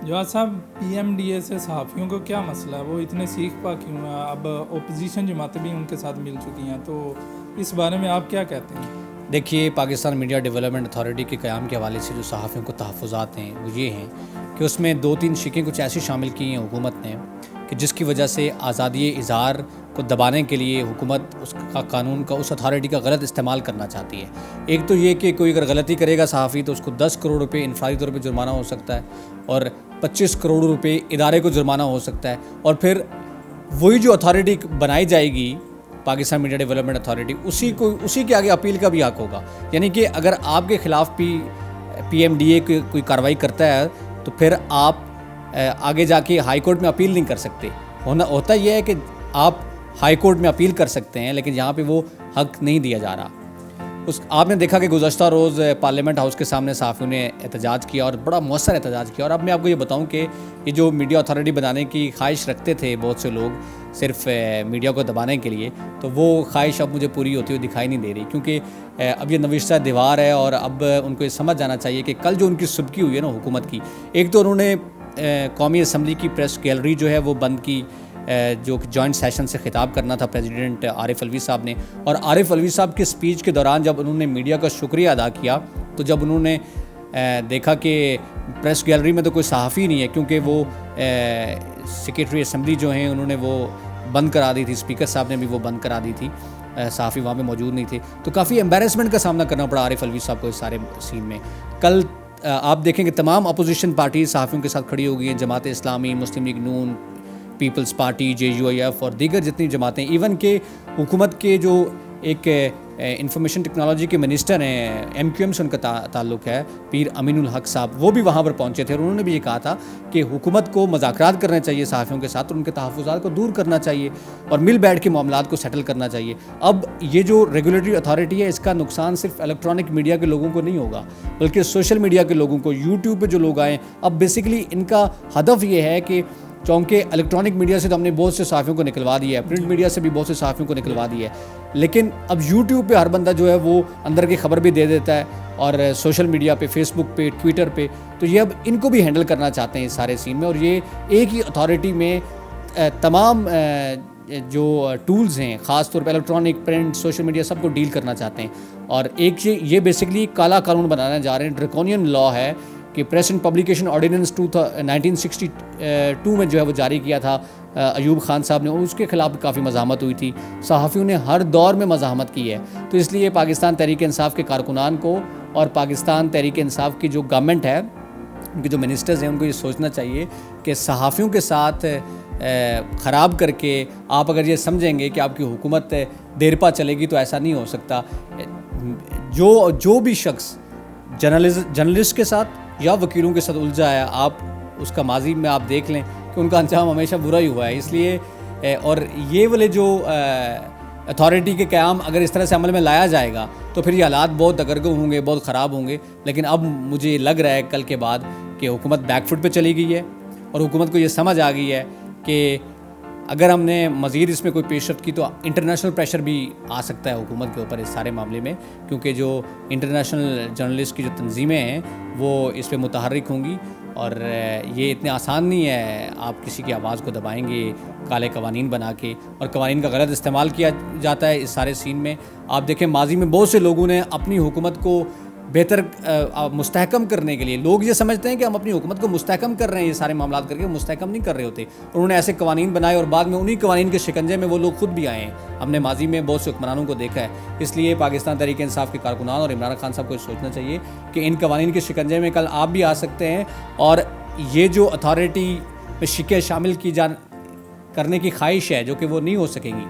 جواد صاحب، P M D A سے صحافیوں کو کیا مسئلہ ہے؟ وہ اتنے سیکھ پا کیوں ہیں؟ اب اپوزیشن جماعتیں بھی ان کے ساتھ مل چکی ہیں، تو اس بارے میں آپ کیا کہتے ہیں؟ دیکھیے، پاکستان میڈیا ڈیولپمنٹ اتھارٹی کے قیام کے حوالے سے جو صحافیوں کو تحفظات ہیں وہ یہ ہیں کہ اس میں 2-3 شقیں کچھ ایسی شامل کی ہیں حکومت نے کہ جس کی وجہ سے آزادی اظہار کو دبانے کے لیے حکومت اس کا قانون کا اس اتھارٹی کا غلط استعمال کرنا چاہتی ہے۔ ایک تو یہ کہ کوئی اگر غلطی کرے گا صحافی تو اس کو 10 کروڑ روپے انفرادی طور پہ جرمانہ ہو سکتا ہے اور 25 کروڑ روپے ادارے کو جرمانہ ہو سکتا ہے، اور پھر وہی جو اتھارٹی بنائی جائے گی پاکستان میڈیا ڈیولپمنٹ اتھارٹی، اسی کے آگے اپیل کا بھی حق ہوگا۔ یعنی کہ اگر آپ کے خلاف پی ایم ڈی اے کوئی کارروائی کرتا ہے تو پھر آپ آگے جا کے ہائی کورٹ میں اپیل نہیں کر سکتے۔ ہوتا یہ ہے کہ آپ ہائی کورٹ میں اپیل کر سکتے ہیں، لیکن یہاں پہ وہ حق نہیں دیا جا رہا۔ آپ نے دیکھا کہ گزشتہ روز پارلیمنٹ ہاؤس کے سامنے صحافیوں نے احتجاج کیا اور بڑا مؤثر احتجاج کیا۔ اور اب میں آپ کو یہ بتاؤں کہ یہ جو میڈیا اتھارٹی بنانے کی خواہش رکھتے تھے بہت سے لوگ صرف میڈیا کو دبانے کے لیے، تو وہ خواہش اب مجھے پوری ہوتی ہوئی دکھائی نہیں دے رہی، کیونکہ اب یہ نوشتہ دیوار ہے اور اب ان کو یہ سمجھ جانا چاہیے کہ کل جو ان کی سبکی ہوئی ہے نا حکومت کی، ایک تو انہوں نے قومی اسمبلی کی پریس گیلری جو ہے وہ بند کی، جو جوائنٹ سیشن سے خطاب کرنا تھا پریزیڈنٹ عارف علوی صاحب نے، اور عارف علوی صاحب کے سپیچ کے دوران جب انہوں نے میڈیا کا شکریہ ادا کیا تو جب انہوں نے دیکھا کہ پریس گیلری میں تو کوئی صحافی نہیں ہے، کیونکہ وہ سیکریٹری اسمبلی جو ہیں انہوں نے وہ بند کرا دی تھی، اسپیکر صاحب نے بھی وہ بند کرا دی تھی، صحافی وہاں پہ موجود نہیں تھے، تو کافی امبیرسمنٹ کا سامنا کرنا پڑا عارف علوی صاحب کو اس سارے سین میں۔ کل آپ دیکھیں کہ تمام اپوزیشن پارٹیز صحافیوں کے ساتھ کھڑی ہو گئی ہیں، جماعت اسلامی، مسلم لیگ نون، پیپلز پارٹی، JUIF اور دیگر جتنی جماعتیں، ایون کہ حکومت کے جو ایک انفارمیشن ٹیکنالوجی کے منسٹر ہیں، MQM سے ان کا تعلق ہے، پیر امین الحق صاحب، وہ بھی وہاں پر پہنچے تھے اور انہوں نے بھی یہ کہا تھا کہ حکومت کو مذاکرات کرنے چاہیے صحافیوں کے ساتھ اور ان کے تحفظات کو دور کرنا چاہیے اور مل بیٹھ کے معاملات کو سیٹل کرنا چاہیے۔ اب یہ جو ریگولیٹری اتھارٹی ہے، اس کا نقصان صرف الیکٹرانک میڈیا کے لوگوں کو نہیں ہوگا، بلکہ سوشل میڈیا کے لوگوں کو، یوٹیوب پہ جو لوگ آئیں، اب بیسیکلی ان کا ہدف یہ ہے کہ چونکہ الیکٹرانک میڈیا سے تو ہم نے بہت سے صحافیوں کو نکلوا دیا ہے، پرنٹ میڈیا سے بھی بہت سے صحافیوں کو نکلوا دیا ہے، لیکن اب یوٹیوب پہ ہر بندہ جو ہے وہ اندر کی خبر بھی دے دیتا ہے، اور سوشل میڈیا پہ، فیس بک پہ، ٹویٹر پہ، تو یہ اب ان کو بھی ہینڈل کرنا چاہتے ہیں اس سارے سین میں، اور یہ ایک ہی اتھارٹی میں تمام جو ٹولز ہیں، خاص طور پہ الیکٹرانک، پرنٹ، سوشل میڈیا، سب کو ڈیل کرنا چاہتے ہیں۔ اور ایک یہ بیسیکلی کالا قانون بنانا جا رہے ہیں، ڈریکونین لا ہے کہ پریس اینڈ پبلیکیشن آرڈیننس 1962 میں جو ہے وہ جاری کیا تھا ایوب خان صاحب نے، اور اس کے خلاف کافی مزاحمت ہوئی تھی، صحافیوں نے ہر دور میں مزاحمت کی ہے۔ تو اس لیے پاکستان تحریک انصاف کے کارکنان کو اور پاکستان تحریک انصاف کی جو گورنمنٹ ہے، ان کے جو منسٹرز ہیں، ان کو یہ سوچنا چاہیے کہ صحافیوں کے ساتھ خراب کر کے آپ اگر یہ سمجھیں گے کہ آپ کی حکومت دیر پا چلے گی تو ایسا نہیں ہو سکتا۔ جو بھی شخص جرنلسٹ کے ساتھ یا وکیلوں کے ساتھ الجھا ہے، آپ اس کا ماضی میں آپ دیکھ لیں کہ ان کا انجام ہمیشہ برا ہی ہوا ہے۔ اس لیے اور یہ والے جو اتھارٹی کے قیام اگر اس طرح سے عمل میں لایا جائے گا تو پھر یہ حالات بہت دگرگوں ہوں گے، بہت خراب ہوں گے، لیکن اب مجھے لگ رہا ہے کل کے بعد کہ حکومت بیک فٹ پہ چلی گئی ہے، اور حکومت کو یہ سمجھ آ گئی ہے کہ اگر ہم نے مزید اس میں کوئی پیش رفت کی تو انٹرنیشنل پریشر بھی آ سکتا ہے حکومت کے اوپر اس سارے معاملے میں، کیونکہ جو انٹرنیشنل جرنلسٹ کی جو تنظیمیں ہیں وہ اس پہ متحرک ہوں گی، اور یہ اتنے آسان نہیں ہے آپ کسی کی آواز کو دبائیں گے کالے قوانین بنا کے، اور قوانین کا غلط استعمال کیا جاتا ہے اس سارے سین میں۔ آپ دیکھیں ماضی میں بہت سے لوگوں نے اپنی حکومت کو بہتر مستحکم کرنے کے لیے، لوگ یہ سمجھتے ہیں کہ ہم اپنی حکومت کو مستحکم کر رہے ہیں، یہ سارے معاملات کر کے مستحکم نہیں کر رہے ہوتے، انہوں نے ایسے قوانین بنائے اور بعد میں انہی قوانین کے شکنجے میں وہ لوگ خود بھی آئے ہیں۔ ہم نے ماضی میں بہت سے حکمرانوں کو دیکھا ہے، اس لیے پاکستان تحریک انصاف کے کارکنان اور عمران خان صاحب کو سوچنا چاہیے کہ ان قوانین کے شکنجے میں کل آپ بھی آ سکتے ہیں، اور یہ جو اتھارٹی میں شکیں شامل کرنے کی خواہش ہے جو کہ وہ نہیں ہو سکیں گی،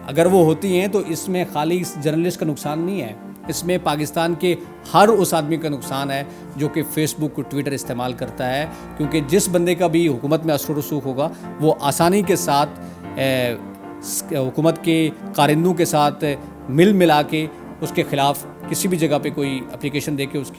اگر وہ ہوتی ہیں تو اس میں خالی جرنلسٹ کا نقصان نہیں ہے، اس میں پاکستان کے ہر اس آدمی کا نقصان ہے جو کہ فیس بک، ٹویٹر استعمال کرتا ہے، کیونکہ جس بندے کا بھی حکومت میں اثر و رسوخ ہوگا وہ آسانی کے ساتھ حکومت کے کارندوں کے ساتھ ملا کے اس کے خلاف کسی بھی جگہ پہ کوئی اپلیکیشن دے کے اس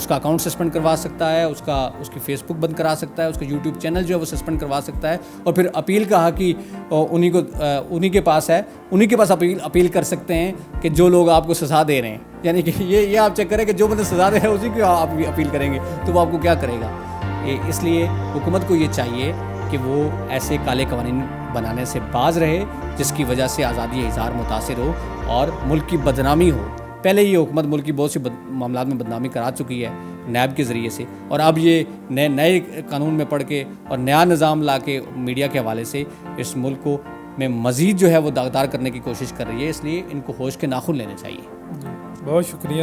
کا اکاؤنٹ سسپینڈ کروا سکتا ہے، اس کی فیس بک بند کرا سکتا ہے، اس کا یوٹیوب چینل جو ہے وہ سسپینڈ کروا سکتا ہے، اور پھر اپیل کا حق ہی انہی کے پاس ہے، انہی کے پاس اپیل کر سکتے ہیں کہ جو لوگ آپ کو سزا دے رہے ہیں، یعنی کہ یہ آپ چیک کریں کہ جو بندے سزا دے رہے ہیں اسی کو آپ اپیل کریں گے تو وہ آپ کو کیا کرے گا۔ اس لیے حکومت کو یہ چاہیے کہ وہ ایسے کالے قوانین بنانے سے باز رہے جس کی وجہ سے آزادی اظہار متاثر ہو اور ملک کی بدنامی ہو. پہلے یہ حکومت ملک کی بہت سی معاملات میں بدنامی کرا چکی ہے نیب کے ذریعے سے, اور اب یہ نئے قانون میں پڑھ کے اور نیا نظام لا کے میڈیا کے حوالے سے اس ملک کو میں مزید جو ہے وہ داغدار کرنے کی کوشش کر رہی ہے. اس لیے ان کو ہوش کے ناخن لینے چاہیے. بہت شکریہ.